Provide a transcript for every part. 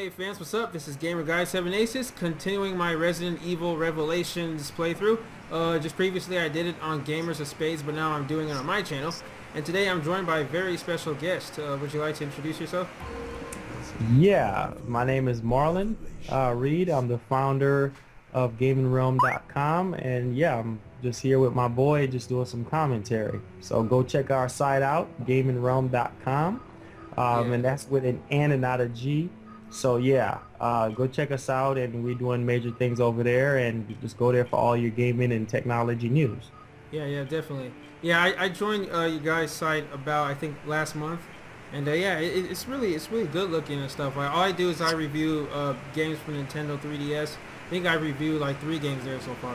Hey fans, what's up? This is Gamer Guy 7 Aces, continuing my Resident Evil Revelations playthrough. Just previously I did it on Gamers of Spades, but now I'm doing it on my channel. And today I'm joined by a very special guest. Would you like to introduce yourself? Yeah, my name is Marlon Reed. I'm the founder of GamingRealm.com, and yeah, I'm just here with my boy, just doing some commentary. So go check our site out, GamingRealm.com, Yeah. and that's with an N and not a G. So yeah, go check us out, and we're doing major things over there, and just go there for all your gaming and technology news. Yeah, definitely. Yeah, I joined you guys' site about I think last month, and yeah, it's really good looking and stuff. Like all I do is I review games from Nintendo 3DS. I think I reviewed like 3 games there so far.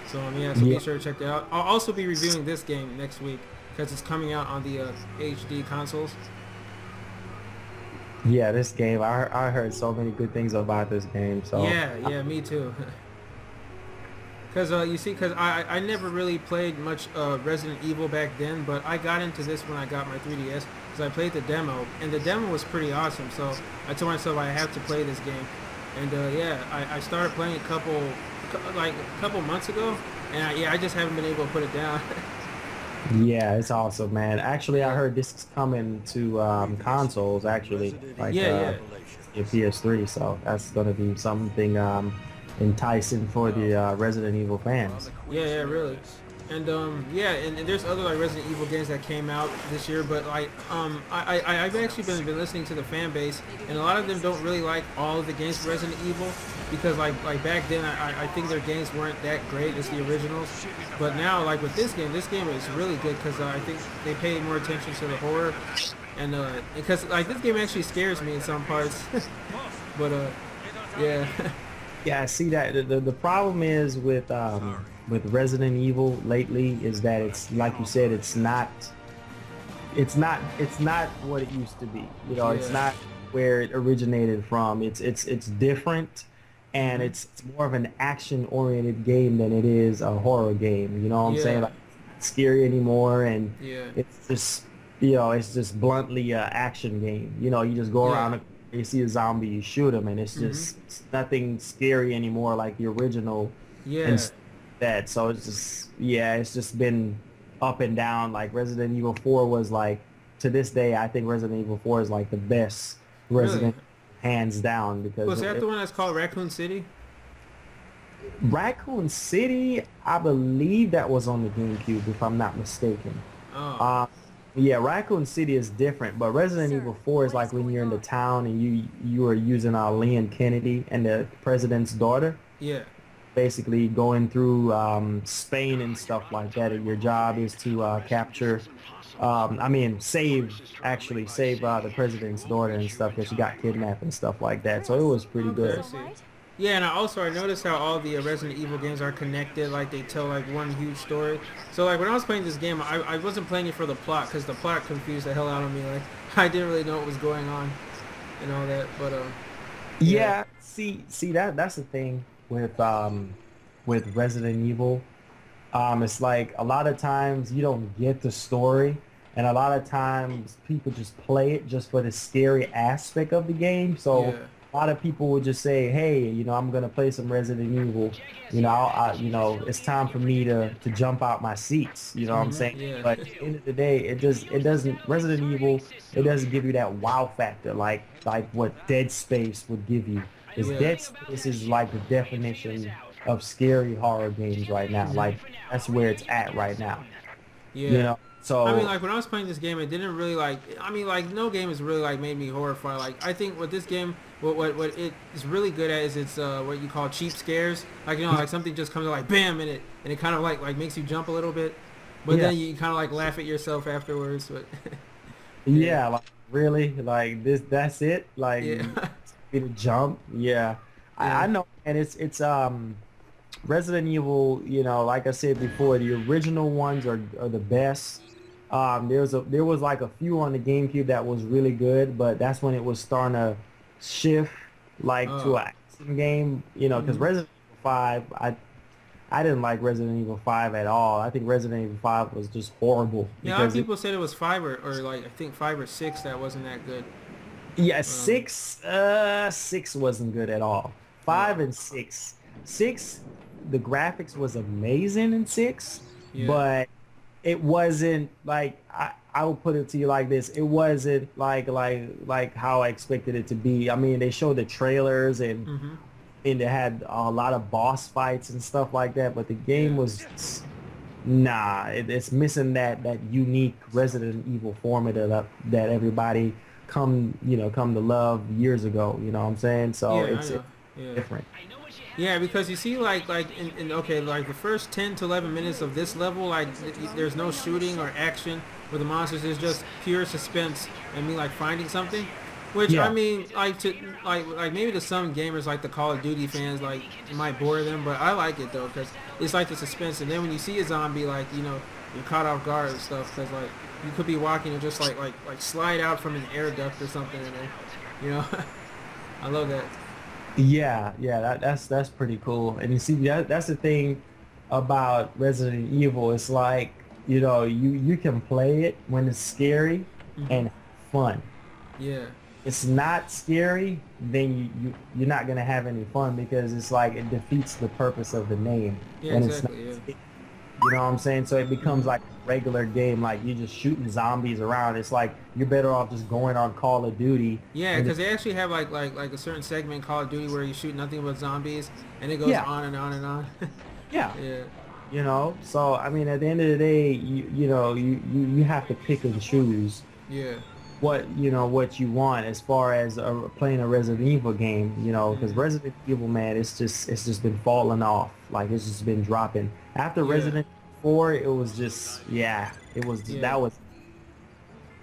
So yeah, so be Yeah, sure to check that out. I'll also be reviewing this game next week because it's coming out on the HD consoles. yeah, this game, I heard so many good things about this game, so. Yeah, me too. Cause you see, cause I never really played much Resident Evil back then, but I got into this when I got my 3DS because I played the demo, and the demo was pretty awesome. So I told myself I have to play this game, and yeah, I started playing like a couple months ago, and I just haven't been able to put it down. Yeah, it's awesome, man. Actually, I heard this is coming to consoles, actually, like Yeah, your PS3. So that's gonna be something enticing for the Resident Evil fans. yeah, really. And yeah, and there's other like Resident Evil games that came out this year, but like I've actually been listening to the fan base, and a lot of them don't really like all of the games for Resident Evil because like back then I think their games weren't that great as the originals, but now like with this game is really good because I think they paid more attention to the horror, and because like this game actually scares me in some parts, but yeah. Yeah, I see that the problem is with Resident Evil lately is that it's like you said, it's not what it used to be. You know, it's Yeah. not where it originated from. It's different, and Hmm. it's more of an action-oriented game than it is a horror game. You know what I'm saying? Yeah. Like, it's not scary anymore, and Yeah. it's just it's just bluntly a action game. You know, you just go Yeah. around, you see a zombie, you shoot him, and Hmm. it's nothing scary anymore like the original and Yeah. that. So it's just, yeah, it's just been up and down. Like Resident Evil 4 was like, to this day, I think Resident Evil 4 is like the best Really? Resident, hands down, because Was that the one that's called Raccoon City? Raccoon City, I believe that was on the GameCube, if I'm not mistaken. Oh. Uh, yeah, Raccoon City is different, but Resident Evil 4 is like when you're in the town and you are using Leon Kennedy and the president's daughter, Yeah. basically going through Spain and stuff like that. And your job is to capture, I mean, save the president's daughter and stuff because she got kidnapped and stuff like that. So it was pretty Okay, I good. see. Yeah, and I noticed how all the Resident Evil games are connected. Like they tell like one huge story. So like when I was playing this game, I wasn't playing it for the plot because the plot confused the hell out of me. Like I didn't really know what was going on and all that. But yeah, Yeah, see that's the thing with Resident Evil. It's like a lot of times you don't get the story, and a lot of times people just play it just for the scary aspect of the game. So yeah, a lot of people would just say, "Hey, I'm gonna play some Resident Evil. It's time for me to jump out my seats." You know what I'm saying? yeah, But at the end of the day, it doesn't Resident Evil. It doesn't give you that wow factor like what Dead Space would give you. Is yeah. Dead Space is like the definition of scary horror games right now. Like that's where it's at right now. You Yeah. know. I mean, So like when I was playing this game, it didn't really like. I mean, like no game has really like made me horrified. Like I think what this game, what it is really good at is it's what you call cheap scares. Like like something just comes out like bam in it, and it kind of like makes you jump a little bit, but yeah, then you kind of like laugh at yourself afterwards. But yeah, yeah, like really, like this. That's it. Like yeah, be the jump. Yeah, I yeah. know, and it's Resident Evil. Like I said before, the original ones are the best. There was like a few on the GameCube that was really good, but that's when it was starting to shift like to Oh. an action game. Because Hmm. Resident Evil 5, I didn't like Resident Evil 5 at all. I think Resident Evil 5 was just horrible Yeah, a lot of because it people said it was five or like I think 5 or 6 that wasn't that good. Yeah, Um, six wasn't good at all. yeah, Five and six, the graphics was amazing in six, yeah. but it wasn't like I will put it to you like this. It wasn't like how I expected it to be. I mean, they showed the trailers Mm-hmm. and they had a lot of boss fights and stuff like that, but the Yeah. game was nah, it's missing that unique Resident Evil formula that everybody come to love years ago. You know what I'm saying? So Yeah, I it's know. Yeah. different. Yeah, because you see, like in okay, like the first 10 to 11 minutes of this level, like there's no shooting or action with the monsters. It's just pure suspense and me like finding something. Which I Yeah, mean, like to like maybe to some gamers, like the Call of Duty fans, like it might bore them, but I like it though because it's like the suspense. And then when you see a zombie, like you're caught off guard and stuff because like you could be walking and just like slide out from an air duct or something, and then, you know, I love that. yeah. That's pretty cool. And you see, that's the thing about Resident Evil. It's like you can play it when it's scary Hmm. and fun. Yeah. It's not scary, then you're not gonna have any fun because it's like it defeats the purpose of the name Yeah. when it's not. Exactly. Yeah. You know what I'm saying? So it becomes Hmm. like a regular game, like you're just shooting zombies around. It's like you're better off just going on Call of Duty Yeah, and because they actually have like a certain segment in Call of Duty where you shoot nothing but zombies, and it goes yeah, on and on and on. yeah. Yeah, So I mean, at the end of the day, you have to pick and choose yeah, what you want as far as playing a Resident Evil game. Because hmm, Resident Evil, man, it's just been falling off. Like it's just been dropping. After yeah, Resident 4, it was just it was yeah. that was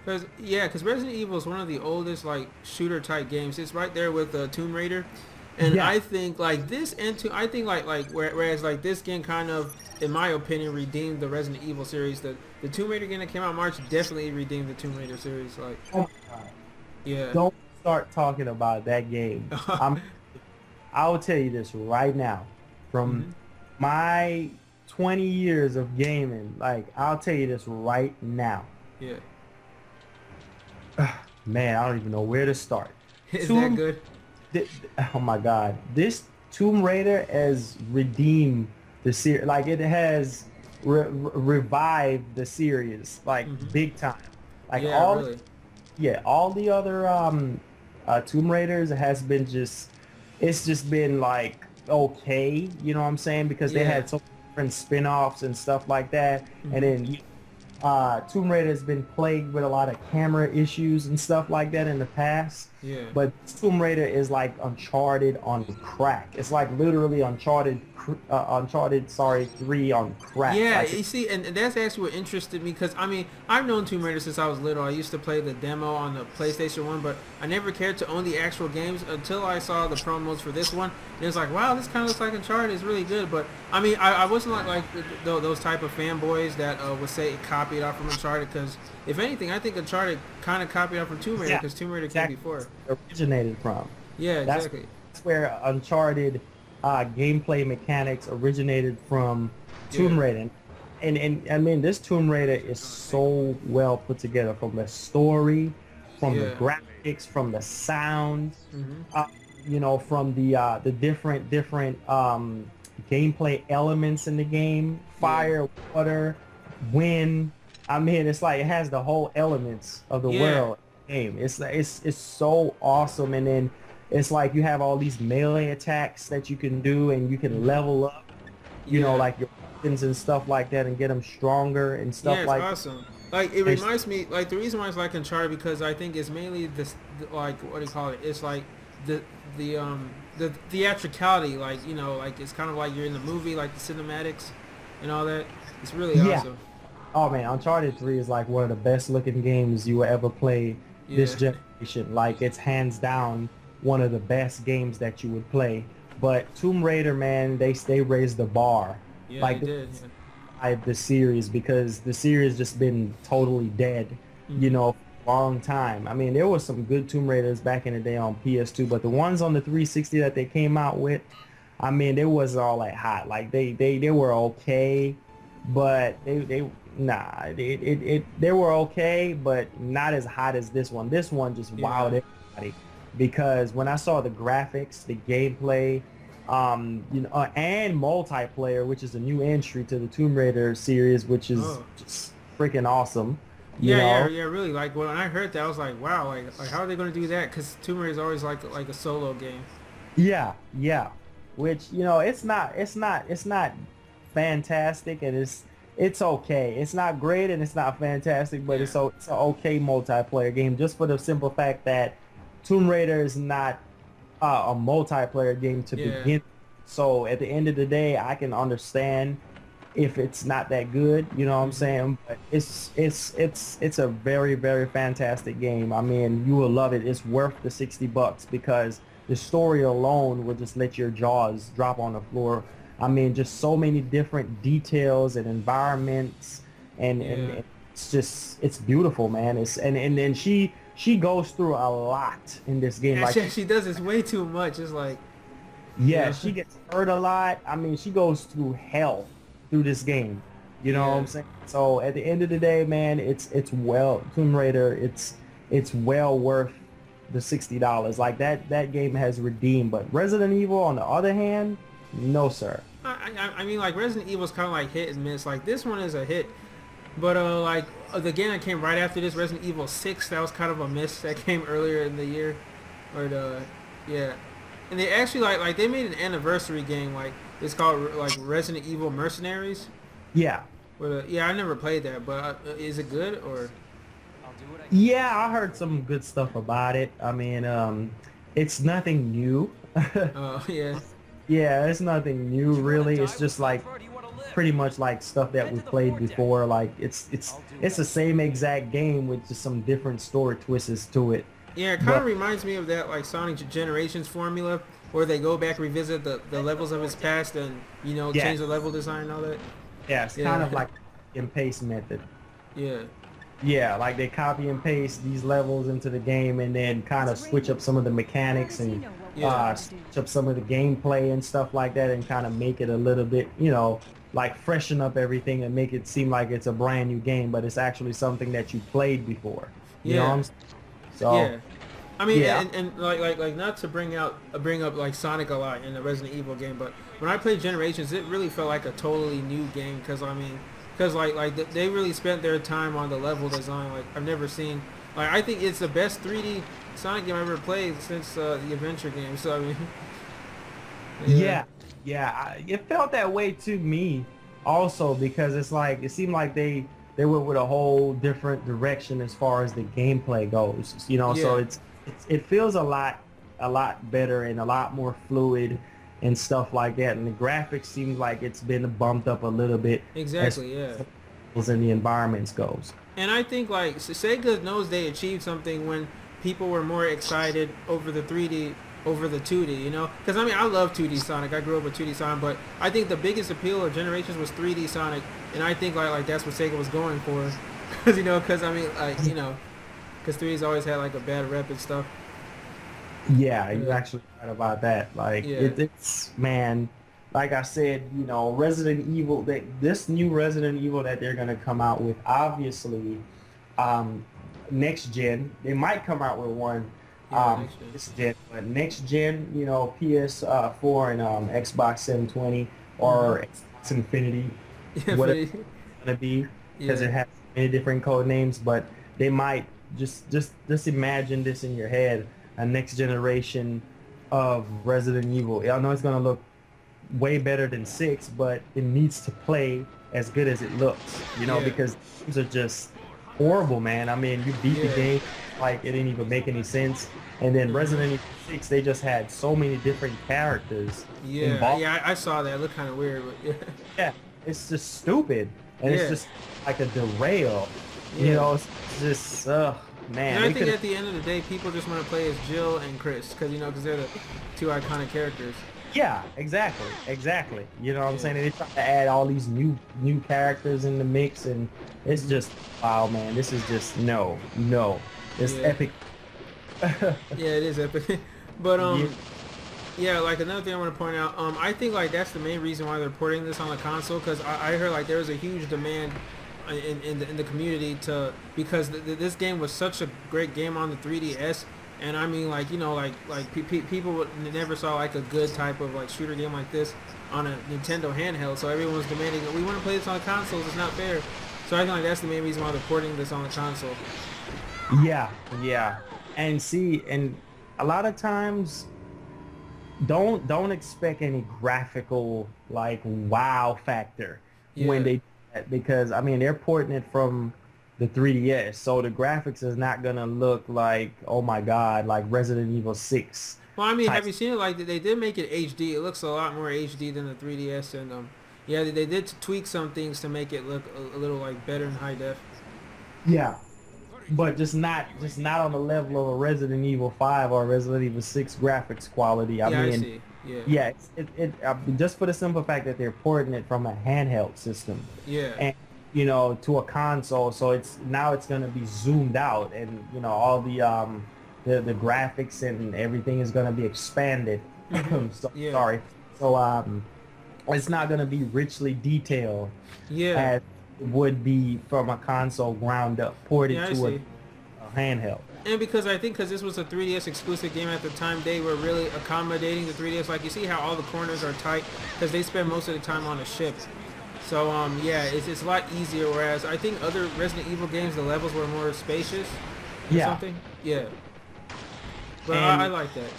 Because Resident Evil is one of the oldest like shooter type games. It's right there with Tomb Raider, and yeah. I think like this I think whereas like this game kind of, in my opinion, redeemed the Resident Evil series. The Tomb Raider game that came out in March definitely redeemed the Tomb Raider series. Like, Oh my God. yeah. Don't start talking about that game. I will tell you this right now. From Hmm. my 20 years of gaming, like I'll tell you this right now. Yeah. Man, I don't even know where to start. Is that Tomb, good? th- oh my God, this Tomb Raider has redeemed the series. Like it has revived the series, like Hmm. big time. Like Yeah, really. all the other Tomb Raiders has been it's just been like okay, you know what I'm saying? Because they Yeah. had so many different spin-offs and stuff like that. And Hmm. then Tomb Raider has been plagued with a lot of camera issues and stuff like that in the past. Yeah. But Tomb Raider is like Uncharted on crack. It's like literally Uncharted, sorry, 3 on crack. Yeah, Like, you see, and that's actually what interested me because I mean I've known Tomb Raider since I was little. I used to play the demo on the PlayStation 1, but I never cared to own the actual games until I saw the promos for this one. And it's like, wow, this kind of looks like Uncharted. It's really good. But I mean, I wasn't like those type of fanboys that would say it copied off from Uncharted because if anything, I think Uncharted kind of copied off from Tomb Raider yeah, because Tomb Raider came exactly. before. It originated from. Yeah, That's, exactly. that's where Uncharted gameplay mechanics originated from Yeah, Tomb Raider. And I mean, this Tomb Raider is so well put together from the story, from the yeah. graphics, from the sound, Hmm. uh, from the different gameplay elements in the game, Yeah, fire, water, wind. I mean, it's like it has the whole elements of the yeah, world game. It's so awesome, and then it's like you have all these melee attacks that you can do, and you can hmm, level up, yeah. like your weapons and stuff like that, and get them stronger and Yeah, stuff it's like. awesome. Like it It's, reminds me, like the reason why it's like Uncharted because I think it's mainly this, like what do you call it? It's like the the theatricality, like like it's kind of like you're in the movie, like the cinematics and all that. It's really yeah. awesome. Oh man, Uncharted 3 is like one of the best looking games you will ever play this Yeah, generation. Like it's hands down one of the best games that you would play. But Tomb Raider, man, they raised the bar. yeah, they Like did. the series because the series just been totally dead, Yeah. Hmm. for a long time. I mean, there was some good Tomb Raiders back in the day on PS2, but the ones on the 360 that they came out with, I mean, they was all like hot. Like they were okay, but they nah, they were okay, but not as hot as this one. This one just Yeah. wowed it. everybody, because when I saw the graphics, the gameplay, and multiplayer, which is a new entry to the Tomb Raider series, which is Oh. just freaking awesome, you Yeah, yeah, know. yeah. Really, like when I heard that, I was like, wow, like how are they gonna do that? Because Tomb Raider is always like a solo game. Yeah, yeah. Which, it's not fantastic, and it's okay. It's not great and it's not fantastic, but Yeah, it's an okay multiplayer game, just for the simple fact that Tomb Raider is not a multiplayer game to yeah, begin. So at the end of the day, I can understand if it's not that good, you know what I'm hmm saying? But it's a very, very fantastic game. I mean, you will love it. It's worth the $60 because the story alone will just let your jaws drop on the floor. I mean, just so many different details and environments, yeah. and it's beautiful, man. And then she goes through a lot in this game. Yeah, Like, she does this way too much. It's like, you yeah, know, she gets hurt a lot. I mean, she goes through hell through this game. You know what yeah, I'm saying? So at the end of the day, man, Tomb Raider, it's well worth the $60. Like, that game has redeemed. But Resident Evil, on the other hand, no sir. I mean, like Resident Evil's kind of like hit and miss. Like this one is a hit, but like the game that came right after this, Resident Evil 6, that was kind of a miss. That came earlier in the year, or yeah, and they actually like they made an anniversary game. Like it's called like Resident Evil Mercenaries. Yeah. But yeah, I never played that. But is it good or? Yeah, I heard some good stuff about it. I mean, it's nothing new. Oh yeah, Yeah, it's nothing new really. It's just like pretty much like stuff that we played before. Like, it's the same exact game with just some different story twists to it. yeah. It kind of But reminds me of that like Sonic Generations formula, where they go back revisit the levels of his past and yeah, change the level design and all that. yeah, it's kind Yeah, of like and paste method. yeah, Yeah, like they copy and paste these levels into the game and then kind of switch up some of the mechanics and yeah, switch up some of the gameplay and stuff like that, and kind of make it a little bit, like freshen up everything and make it seem like it's a brand new game, but it's actually something that you played before. You know what yeah, I'm saying? So, yeah. I mean, yeah. and like not to bring up like Sonic a lot in the Resident Evil game, but when I played Generations, it really felt like a totally new game because I mean, because they really spent their time on the level design. Like I've never seen. Like I think it's the best 3D Sonic game I've ever played since the adventure game. So I mean, yeah, Yeah, yeah, it felt that way to me also, because it's like it seemed like they went with a whole different direction as far as the gameplay goes. So yeah, it feels a lot better and a lot more fluid and stuff like that. And the graphics seems like it's been bumped up a little bit as exactly, yeah. far as in the environments goes. And I think like Sega knows they achieved something when people were more excited over the 3D over the 2D, Because I mean, I love 2D Sonic. I grew up with 2D Sonic, but I think the biggest appeal of Generations was 3D Sonic, and I think like that's what Sega was going for, because I mean because 3D's always had like a bad rep and stuff. Yeah, you're Yeah, actually right about that. Like, yeah, it's man, like I said, Resident Evil, this new Resident Evil that they're gonna come out with, obviously, um, next gen. They might come out with one yeah. Next gen. this gen, but next gen, PS4 and Xbox 720 hmm or Xbox Infinity, Yeah, whatever pretty. it's gonna be, because Yeah, it has many different code names. But they might just imagine this in your head, a next generation of Resident Evil. I know it's gonna look way better than 6, but it needs to play as good as it looks, yeah, because these are just horrible, man. I mean, you beat the yeah. game like it didn't even make any sense. And then hmm Resident Evil 6, they just had so many different characters Yeah, involved. yeah. I saw that. It looked kind of weird, but yeah, Yeah, it's just stupid. And it's yeah, just like a derail. yeah. It's just, man, And I they think could. at the end of the day, people just want to play as Jill and Chris because they're the two iconic characters. Yeah, exactly, exactly. You know what I'm Yeah, saying? And they try to add all these new characters in the mix, and it's hmm just, wow, man, this is just no, no. It's yeah, epic. yeah. It is epic, but Yeah, yeah. Like another thing I want to point out, I think like that's the main reason why they're porting this on the console because I heard like there was a huge demand in the community because this game was such a great game on the 3DS, And I mean, like, you know, people never saw like a good type of like shooter game like this on a Nintendo handheld. So everyone's demanding we want to play this on consoles. It's not fair. So I think like that's the main reason why they're porting this on the console. Yeah, yeah. And see, and a lot of times don't expect any graphical like wow factor when Yeah. they do that, because I mean they're porting it from the 3DS, so the graphics is not gonna look like, oh my god, like Resident Evil 6 Well, I mean, type. have you seen it? Like they did make it HD. It looks a lot more HD than the 3DS, and yeah, they did tweak some things to make it look a little like better in high def. Yeah, but just not on the level of a Resident Evil 5 or Resident Evil 6 graphics quality. I Yeah, I mean, see. Yeah. yeah, just for the simple fact that they're porting it from a handheld system Yeah. and to a console, so it's going to be zoomed out, and all the graphics and everything is going to be expanded. So, Yeah. sorry. So it's not going to be richly detailed Yeah. as it would be from a console ground up ported Yeah, I to a see. handheld. And because I think because this was a 3DS exclusive game at the time, they were really accommodating the 3DS. Like you see how all the corners are tight because they spend most of the time on a ship. So yeah, it's a lot easier. Whereas I think other Resident Evil games, the levels were more spacious or Yeah. something. Yeah. But And I like that.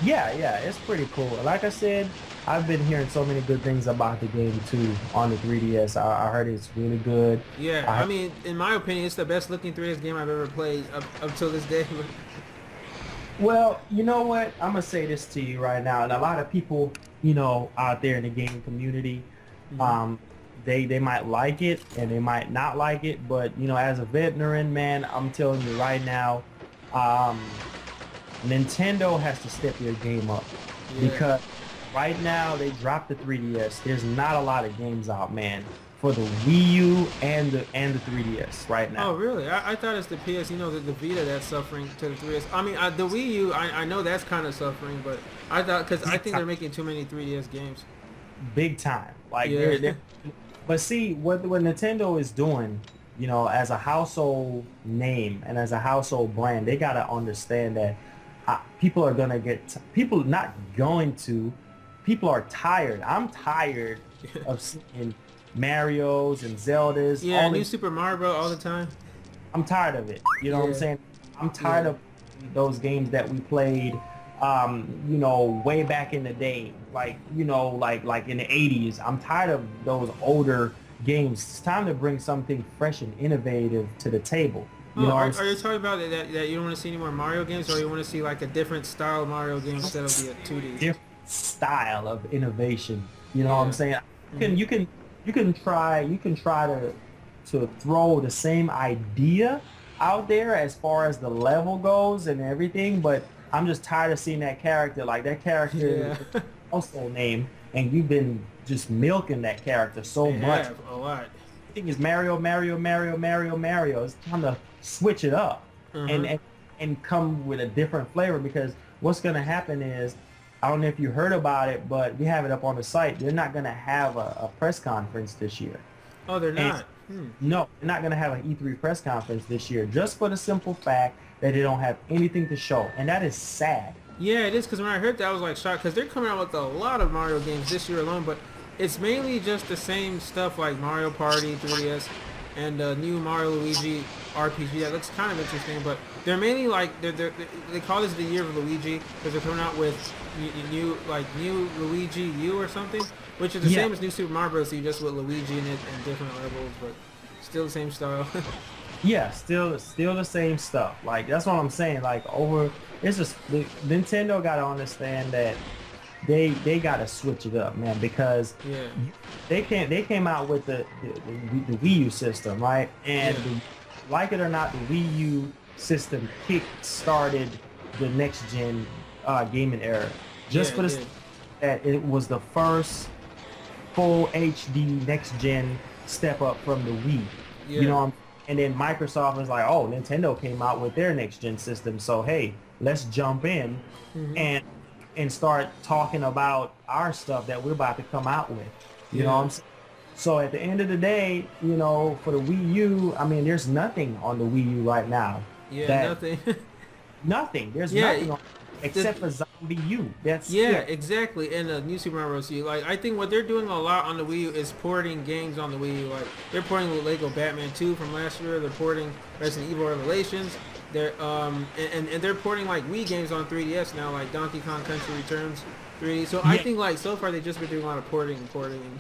yeah, it's pretty cool. Like I said, I've been hearing so many good things about the game too on the 3DS. I heard it's really good. Yeah, I mean, in my opinion, it's the best looking 3DS game I've ever played up till this day. Well, you know what? I'm gonna say this to you right now, and a lot of people, out there in the gaming community, they might like it and they might not like it, but as a veteran, man, I'm telling you right now, Nintendo has to step their game up because right now they dropped the 3DS. There's not a lot of games out, man, for the Wii U and the 3DS right now. Oh, really? I thought it's the PS, the Vita that's suffering to the 3DS. I mean, the Wii U, I know that's kind of suffering, but I thought, because I think they're making too many 3DS games. Big time. Like, Yeah. but see, what Nintendo is doing, as a household name and as a household brand, they got to understand that people are going to people are tired. I'm tired of seeing Marios and Zeldas. Yeah, new Super Mario Bros. All the time. I'm tired of it. You know what I'm saying? I'm tired of those games that we played, way back in the day, like in the 80s. I'm tired of those older games. It's time to bring something fresh and innovative to the table. Are you talking about that you don't want to see any more Mario games, or you want to see like a different style Mario game instead of the 2D? Different style of innovation. You know what I'm saying? You can try to throw the same idea out there as far as the level goes and everything, but I'm just tired of seeing that character. Like, that character is also name, and you've been just milking that character so much. A lot. I think it's Mario. It's time to switch it up and come with a different flavor, because what's going to happen is, I don't know if you heard about it, but we have it up on the site. They're not going to have a press conference this year. Oh, they're not? No, they're not going to have an E3 press conference this year, just for the simple fact that they don't have anything to show. And that is sad. Yeah, it is, because when I heard that, I was like shocked, because they're coming out with a lot of Mario games this year alone, but it's mainly just the same stuff like Mario Party 3DS and new Mario Luigi RPG. That looks kind of interesting, but they're mainly like they call this the year of Luigi because they're coming out with new Luigi U or something, which is the same as New Super Mario Bros. So you just with Luigi in it and different levels, but still the same style. Yeah, still the same stuff. Like, that's what I'm saying. Like, it's just Nintendo got to understand that they got to switch it up, man, because they came out with the Wii U system, right? And like it or not, the Wii U system kick-started the next gen gaming era, just for the that it was the first full HD next gen step up from the Wii. You know, and then Microsoft was like, oh, Nintendo came out with their next gen system, so hey, let's jump in and start talking about our stuff that we're about to come out with. You know what I'm saying? So at the end of the day, for the Wii U, I mean, there's nothing on the Wii U right now. Nothing. nothing. There's Yeah, nothing on except for Zombie U. That's yeah, it. exactly. And New Super Mario Bros. U. Like, I think what they're doing a lot on the Wii U is porting games on the Wii U. Like, they're porting Lego Batman 2 from last year. They're porting Resident Evil Revelations. They're and they're porting like Wii games on 3DS now, like Donkey Kong Country Returns 3D. So I Yeah, think like so far they've just been doing a lot of porting and porting.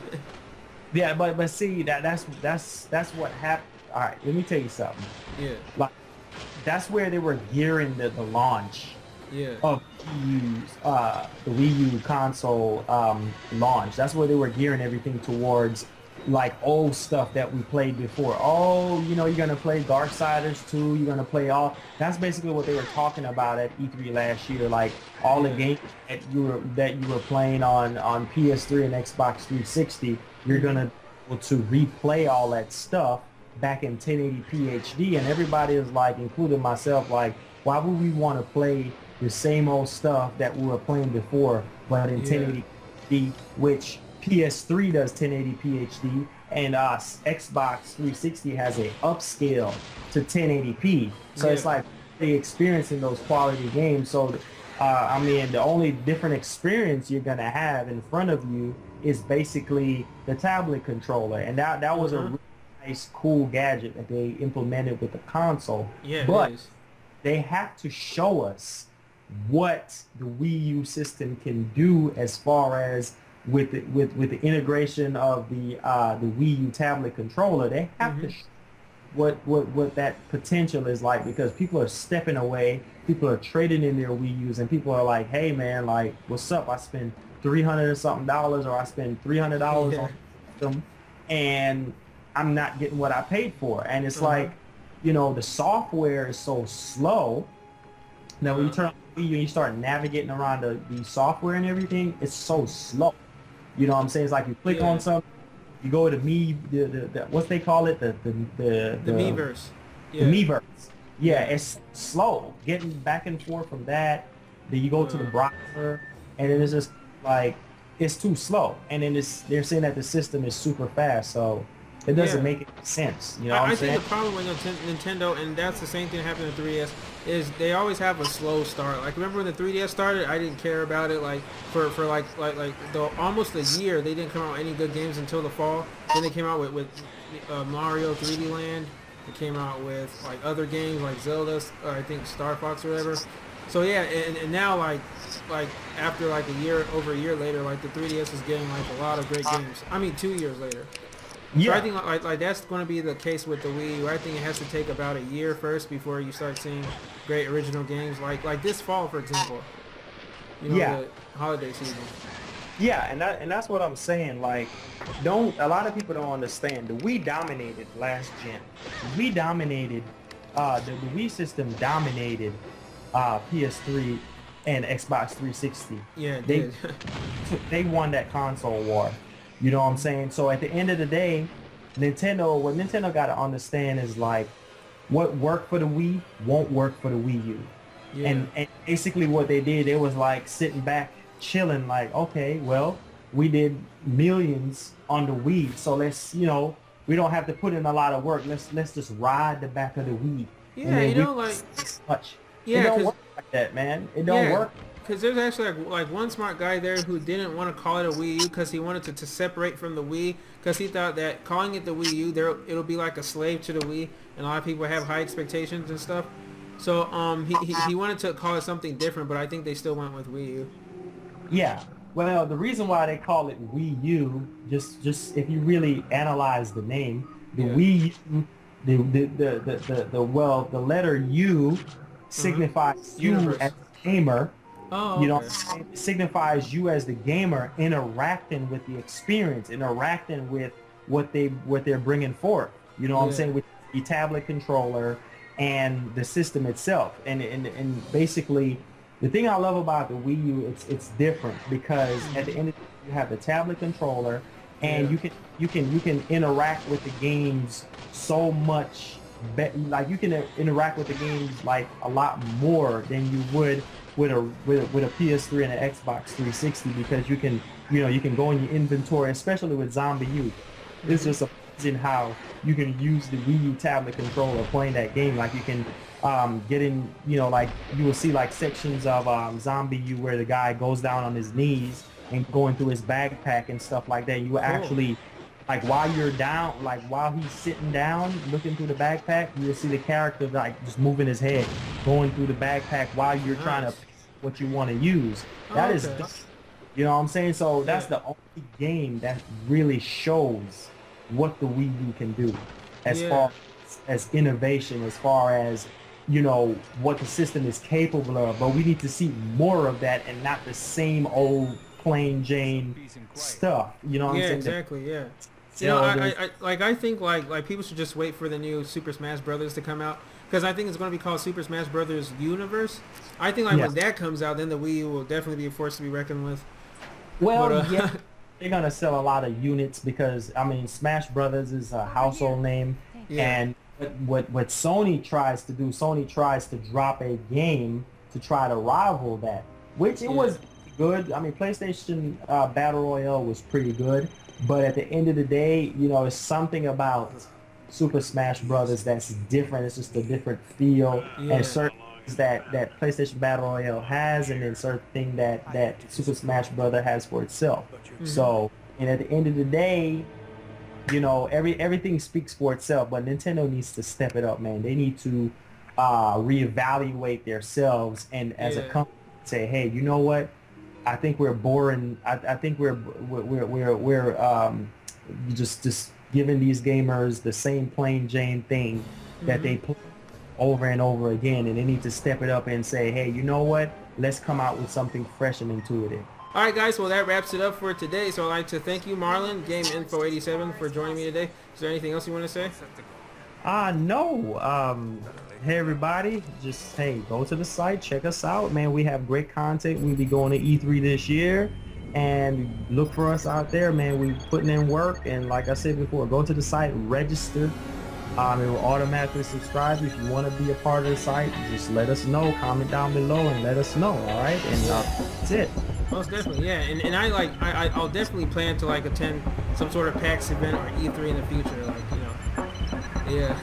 yeah, but see that's what happened. All right, let me tell you something. Yeah, Like that's where they were gearing the launch yeah, of the Wii U console launch. That's where they were gearing everything towards, like old stuff that we played before. Oh, you know, you're gonna play Darksiders 2. You're gonna play all. That's basically what they were talking about at E3 last year. Like all the yeah, games that you were playing on PS3 and Xbox 360. You're gonna be able to replay all that stuff back in 1080p HD, and everybody is like, including myself, like, why would we want to play the same old stuff that we were playing before, but in yeah, 1080p HD, which PS3 does 1080p HD, and Xbox 360 has a upscale to 1080p. So yeah. it's like they experiencing those quality games. So I mean, the only different experience you're gonna have in front of you is basically the tablet controller, and that was a Uh-huh. really nice, cool gadget that they implemented with the console. Yeah, it But is. they have to show us what the Wii U system can do as far as with the integration of the Wii U tablet controller. They have Mm-hmm. to show what that potential is like, because people are stepping away, people are trading in their Wii U's, and people are like, hey man, like, what's up? I spent $300 or something dollars, or I spent $300 Yeah. on them, and I'm not getting what I paid for. And it's Uh-huh. like, you know, the software is so slow. Now, when you turn on the Wii U and you start navigating around the software and everything, it's so slow. You know what I'm saying? It's like you click Yeah. on something, you go to the what they call it, The Miiverse. the Yeah. Miiverse. Yeah, Yeah. it's slow getting back and forth from that. Then you go to the browser, and then it's just like it's too slow. And then they're saying that the system is super fast, so it doesn't Yeah. make any sense. You know what I I'm think saying? the problem with Nintendo, and that's the same thing happened with 3DS, is they always have a slow start. Like, remember when the 3DS started, I didn't care about it. Like for like the almost a year, they didn't come out with any good games until the fall. Then they came out with Mario 3D Land. They came out with like other games like Zelda, or I think Star Fox or whatever. So yeah, and now like after like over a year later, like the 3DS is getting like a lot of great games. I mean, 2 years later. So I Yeah. think like that's going to be the case with the Wii U. I think it has to take about a year first before you start seeing great original games like this fall, for example. You know, Yeah. the holiday season. Yeah, and that's what I'm saying. Like, a lot of people don't understand. The Wii dominated last gen. We dominated the Wii system dominated PS3 and Xbox 360. Yeah, it They did. they won that console war. You know what I'm saying? So at the end of the day, what Nintendo got to understand is like, what worked for the Wii won't work for the Wii U. Yeah. And basically what they did, they was like sitting back, chilling, like, okay, well, we did millions on the Wii, so let's, you know, we don't have to put in a lot of work. Let's just ride the back of the Wii. And Yeah, then you know, like much. yeah, It don't 'cause- work like that, man. It don't work. Because there's actually like one smart guy there who didn't want to call it a Wii U because he wanted to separate from the Wii, because he thought that calling it the Wii U, it'll be like a slave to the Wii, and a lot of people have high expectations and stuff. So he wanted to call it something different, but I think they still went with Wii U. Yeah. Well, the reason why they call it Wii U, just if you really analyze the name, the Yeah. Wii U, the letter U signifies you Universe. as a gamer. Oh, You know, okay. it signifies you as the gamer interacting with the experience, interacting with what they're bringing forth. You know what I'm Yeah. saying, with the tablet controller and the system itself. And basically, the thing I love about the Wii U, it's different because at the end of the day, you have the tablet controller, and Yeah. you can interact with the games so much. Like you can interact with the games like a lot more than you would with a PS3 and an Xbox 360, because you can go in your inventory, especially with Zombie U. It's just amazing how you can use the Wii U tablet controller playing that game. Like you can getting, like you will see like sections of Zombie U where the guy goes down on his knees and going through his backpack and stuff like that. You will Cool. actually, like while you're down, like while he's sitting down looking through the backpack, you will see the character like just moving his head, going through the backpack while you're trying to Nice. pick what you want to use. Oh, That is okay. dope. You know what I'm saying? So Yeah. that's the only game that really shows what the Wii U can do as Yeah. far as innovation, as far as what the system is capable of. But we need to see more of that and not the same old plain Jane stuff. You know what I'm Yeah. saying? The Exactly. Yeah. You know, Zeldas. I think like people should just wait for the new Super Smash Brothers to come out because I think it's going to be called Super Smash Brothers Universe. I think like Yeah. when that comes out, then the Wii U will definitely be a force to be reckoned with. But Well, yeah, they're gonna sell a lot of units because I mean Smash Brothers is a household name, yeah, and what Sony tries to do, Sony tries to drop a game to try to rival that, which it yeah, was good. I mean PlayStation Battle Royale was pretty good, but at the end of the day, it's something about Super Smash Brothers that's different. It's just a different feel and yeah. certain that PlayStation Battle Royale has, and then certain thing that Super Smash Brother has for itself. Hmm. So, and at the end of the day, everything speaks for itself. But Nintendo needs to step it up, man. They need to reevaluate themselves and as a Yeah. company say, hey, you know what? I think we're boring. I think we're just giving these gamers the same plain Jane thing that Hmm. they play over and over again, and they need to step it up and say, hey, you know what? Let's come out with something fresh and intuitive. All right, guys. Well, that wraps it up for today. So I'd like to thank you, Marlon, Game Info 87, for joining me today. Is there anything else you want to say? No. Hey everybody, just hey, go to the site, check us out, man. We have great content. We'll be going to E3 this year, and look for us out there, man. We putting in work, and like I said before, go to the site, register. It will automatically subscribe. If you want to be a part of the site, just let us know. Comment down below and let us know. All right, and Yeah. that's it. Most definitely, yeah, and I'll definitely plan to like attend some sort of PAX event or E3 in the future, yeah,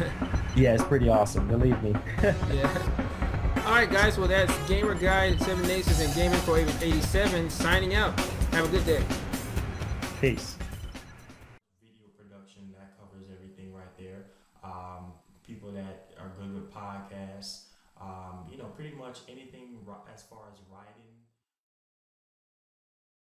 Yeah, it's pretty awesome. Believe me. yeah. All right, guys, well that's Gamer Guide 7 Aces and Game Info 87 signing out. Have a good day. Peace. Video production that covers everything right there. People that are good with podcasts, pretty much anything as far as writing